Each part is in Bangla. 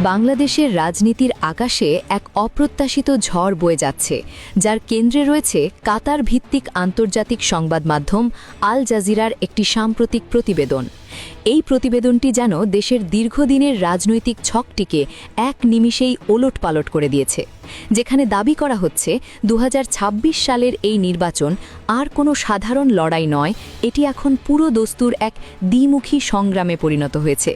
বাংলাদেশের রাজনীতির আকাশে এক অপ্রত্যাশিত ঝড় বয়ে যাচ্ছে, যার কেন্দ্রে রয়েছে কাতার ভিত্তিক আন্তর্জাতিক সংবাদ মাধ্যম আল জাজিরার একটি সাম্প্রতিক প্রতিবেদন। এই প্রতিবেদনটি যেন দেশের দীর্ঘদিনের রাজনৈতিক ছকটিকে এক নিমিষেই ওলটপালট করে দিয়েছে। যেখানে দাবি করা হচ্ছে ২০২৬ সালের এই নির্বাচন আর কোনো সাধারণ লড়াই নয়, এটি এখন পুরো দস্তুর এক দ্বিমুখী সংগ্রামে পরিণত হয়েছে।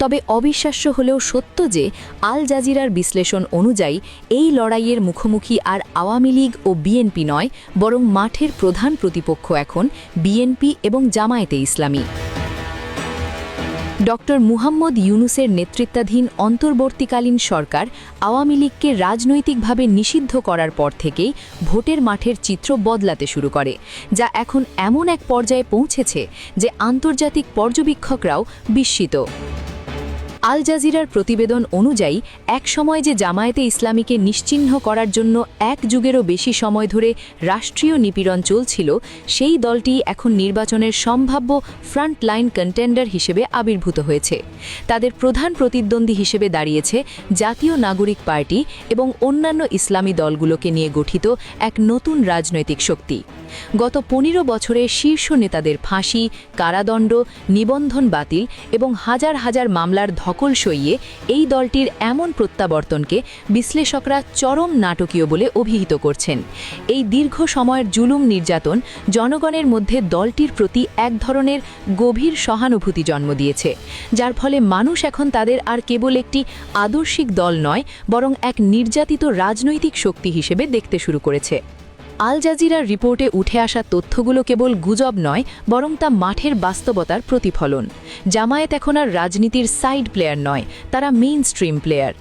তবে অবিশ্বাস্য হলেও সত্য যে আল জাজিরার বিশ্লেষণ অনুযায়ী এই লড়াইয়ের মুখোমুখি আর আওয়ামী লীগ ও বিএনপি নয়, বরং মাঠের প্রধান প্রতিপক্ষ এখন বিএনপি এবং জামায়াতে ইসলামী। ডক্টর মুহাম্মদ ইউনুসের নেতৃত্বাধীন অন্তর্বর্তীকালীন সরকার আওয়ামী লীগকে রাজনৈতিকভাবে নিষিদ্ধ করার পর থেকেই ভোটের মাঠের চিত্র বদলাতে শুরু করে, যা এখন এমন এক পর্যায়ে পৌঁছেছে যে আন্তর্জাতিক পর্যবেক্ষকরাও বিস্মিত। আল জাজিরার প্রতিবেদন অনুযায়ী একসময় যে জামায়াতে ইসলামীকে নিশ্চিহ্ন করার জন্য এক যুগেরও বেশি সময় ধরে রাষ্ট্রীয় নিপীড়ন চলছিল, সেই দলটি এখন নির্বাচনের সম্ভাব্য ফ্রন্টলাইন কন্টেন্ডার হিসেবে আবির্ভূত হয়েছে। তাদের প্রধান প্রতিদ্বন্দ্বী হিসেবে দাঁড়িয়েছে জাতীয় নাগরিক পার্টি এবং অন্যান্য ইসলামী দলগুলোকে নিয়ে গঠিত এক নতুন রাজনৈতিক শক্তি। গত ১৫ বছরে শীর্ষ নেতাদের ফাঁসি, কারাদণ্ড, নিবন্ধন বাতিল এবং হাজার হাজার মামলার ধকল সইয়ে এই দলটির এমন প্রত্যাবর্তনকে বিশ্লেষকরা চরম নাটকীয় বলে অভিহিত করছেন। এই দীর্ঘ সময়ের জুলুম নির্যাতন জনগণের মধ্যে দলটির প্রতি এক ধরনের গভীর সহানুভূতি জন্ম দিয়েছে, যার ফলে মানুষ এখন তাদের আর কেবল একটি আদর্শিক দল নয়, বরং এক নির্যাতিত রাজনৈতিক শক্তি হিসেবে দেখতে শুরু করেছে। আল জাজিরার রিপোর্টে উঠে আসা তথ্যগুলো কেবল গুজব নয়, বরং তা মাঠের বাস্তবতার প্রতিফলন। জামায়াত এখন আর রাজনীতির সাইড প্লেয়ার নয়, তারা মেইন স্ট্রিম প্লেয়ার।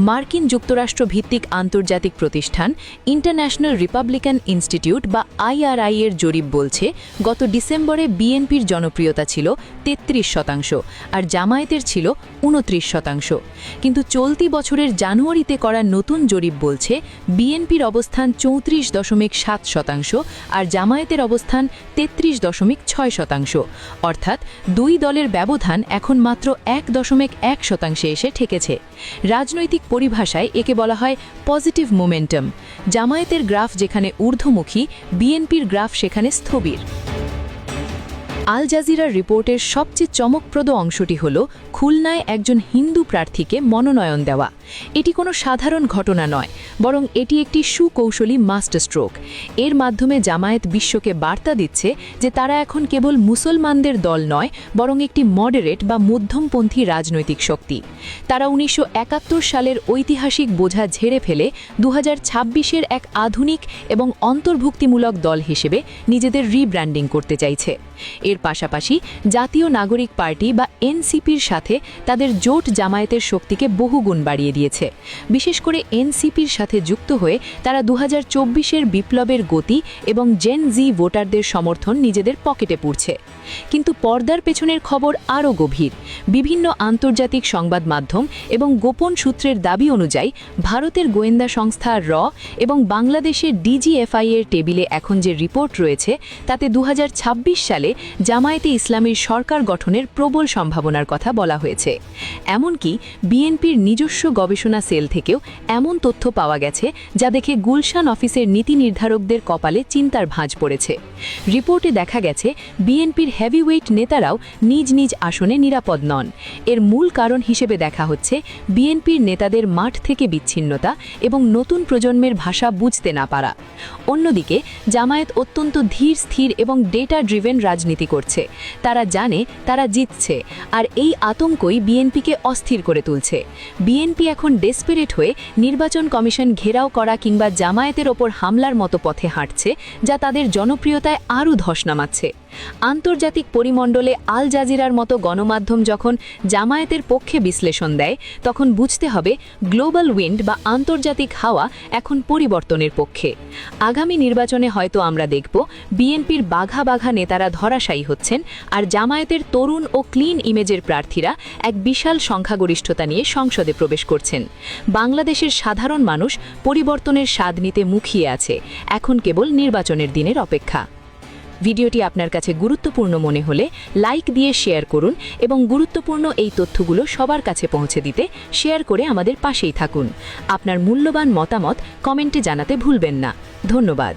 মার্কিন যুক্তরাষ্ট্র ভিত্তিক আন্তর্জাতিক প্রতিষ্ঠান ইন্টারন্যাশনাল রিপাবলিকান ইনস্টিটিউট বা IRI এর জরিপ বলছে, গত ডিসেম্বরে বিএনপির জনপ্রিয়তা ছিল ৩৩%, আর জামায়াতের ছিল ২৯%। কিন্তু চলতি বছরের জানুয়ারিতে করা নতুন জরিপ বলছে বিএনপির অবস্থান ৩৪.৭%, আর জামায়াতের অবস্থান ৩৩.৬%। অর্থাৎ দুই দলের ব্যবধান এখন মাত্র ১.১% এসে ঠেকেছে। রাজনৈতিক পরিভাষায় একে বলা হয় পজিটিভ মোমেন্টাম। জামায়াতের গ্রাফ যেখানে ঊর্ধ্বমুখী, বিএনপির গ্রাফ সেখানে স্থবির। আল জাজিরার রিপোর্টের সবচেয়ে চমকপ্রদ অংশটি হল খুলনায় একজন হিন্দু প্রার্থীকে মনোনয়ন দেওয়া। এটি কোনো সাধারণ ঘটনা নয়, বরং এটি একটি সুকৌশলী মাস্টার স্ট্রোক। এর মাধ্যমে জামায়াত বিশ্বকে বার্তা দিচ্ছে যে তারা এখন কেবল মুসলমানদের দল নয়, বরং একটি মডারেট বা মধ্যমপন্থী রাজনৈতিক শক্তি। তারা ১৯৭১ সালের ঐতিহাসিক বোঝা ঝেড়ে ফেলে ২০২৬-এর এক আধুনিক এবং অন্তর্ভুক্তিমূলক দল হিসেবে নিজেদের রিব্র্যান্ডিং করতে চাইছে। এর পাশাপাশি জাতীয় নাগরিক পার্টি বা এনসিপির সাথে তাদের জোট জামায়াতের শক্তিকে বহুগুণ বাড়িয়ে দিয়েছে। বিশেষ করে এনসিপির সাথে যুক্ত হয়ে তারা ২০২৪-এর বিপ্লবের গতি এবং জেন জি ভোটারদের সমর্থন নিজেদের পকেটে পুরছে। কিন্তু পর্দার পেছনের খবর আরও গভীর। বিভিন্ন আন্তর্জাতিক সংবাদ মাধ্যম এবং গোপন সূত্রের দাবি অনুযায়ী ভারতের গোয়েন্দা সংস্থা র এবং বাংলাদেশের DGFI এর টেবিলে এখন যে রিপোর্ট রয়েছে, তাতে ২০২৬ সালে জামায়াতে ইসলামীর সরকার গঠনের প্রবল সম্ভাবনার কথা বলা হয়েছে। এমনকি বিএনপির নিজস্ব গবেষণা সেল থেকেও এমন তথ্য পাওয়া গেছে যা দেখে গুলশান অফিসের নীতি নির্ধারকদের কপালে চিন্তার ভাঁজ পড়েছে। রিপোর্টে দেখা গেছে বিএনপির হেভিওয়েট নেতারাও নিজ নিজ আসনে নিরাপদ নন। এর মূল কারণ হিসেবে দেখা হচ্ছে বিএনপির নেতাদের মাঠ থেকে বিচ্ছিন্নতা এবং নতুন প্রজন্মের ভাষা বুঝতে না পারা। অন্যদিকে জামায়াত অত্যন্ত ধীর স্থির এবং ডেটা ড্রিভেন রাজনীতি করছে। তারা জানে তারা জিতছে, আর এই আতঙ্কই বিএনপিকে অস্থির করে তুলছে। বিএনপি এখন ডেসপারেট হয়ে নির্বাচন কমিশন ঘেরাও করা কিংবা জামায়াতের ওপর হামলার মতো পথে হাঁটছে, যা তাদের জনপ্রিয়তায় আরও ধস নামাচ্ছে। আন্তর্জাতিক পরিমণ্ডলে আল জাজিরার মতো গণমাধ্যম যখন জামায়াতের পক্ষে বিশ্লেষণ দেয়, তখন বুঝতে হবে গ্লোবাল উইন্ড বা আন্তর্জাতিক হাওয়া এখন পরিবর্তনের পক্ষে। আগামী নির্বাচনে হয়তো আমরা দেখব বিএনপির বাঘা বাঘা নেতারা ধরাশায়ী হচ্ছেন, আর জামায়াতের তরুণ ও ক্লিন ইমেজের প্রার্থীরা এক বিশাল সংখ্যাগরিষ্ঠতা নিয়ে সংসদে প্রবেশ করছেন। বাংলাদেশের সাধারণ মানুষ পরিবর্তনের স্বাদ নিতে মুখিয়ে আছে, এখন কেবল নির্বাচনের দিনের অপেক্ষা। ভিডিওটি আপনার কাছে গুরুত্বপূর্ণ মনে হলে লাইক দিয়ে শেয়ার করুন এবং গুরুত্বপূর্ণ এই তথ্যগুলো সবার কাছে পৌঁছে দিতে শেয়ার করে আমাদের পাশেই থাকুন। আপনার মূল্যবান মতামত কমেন্টে জানাতে ভুলবেন না। ধন্যবাদ।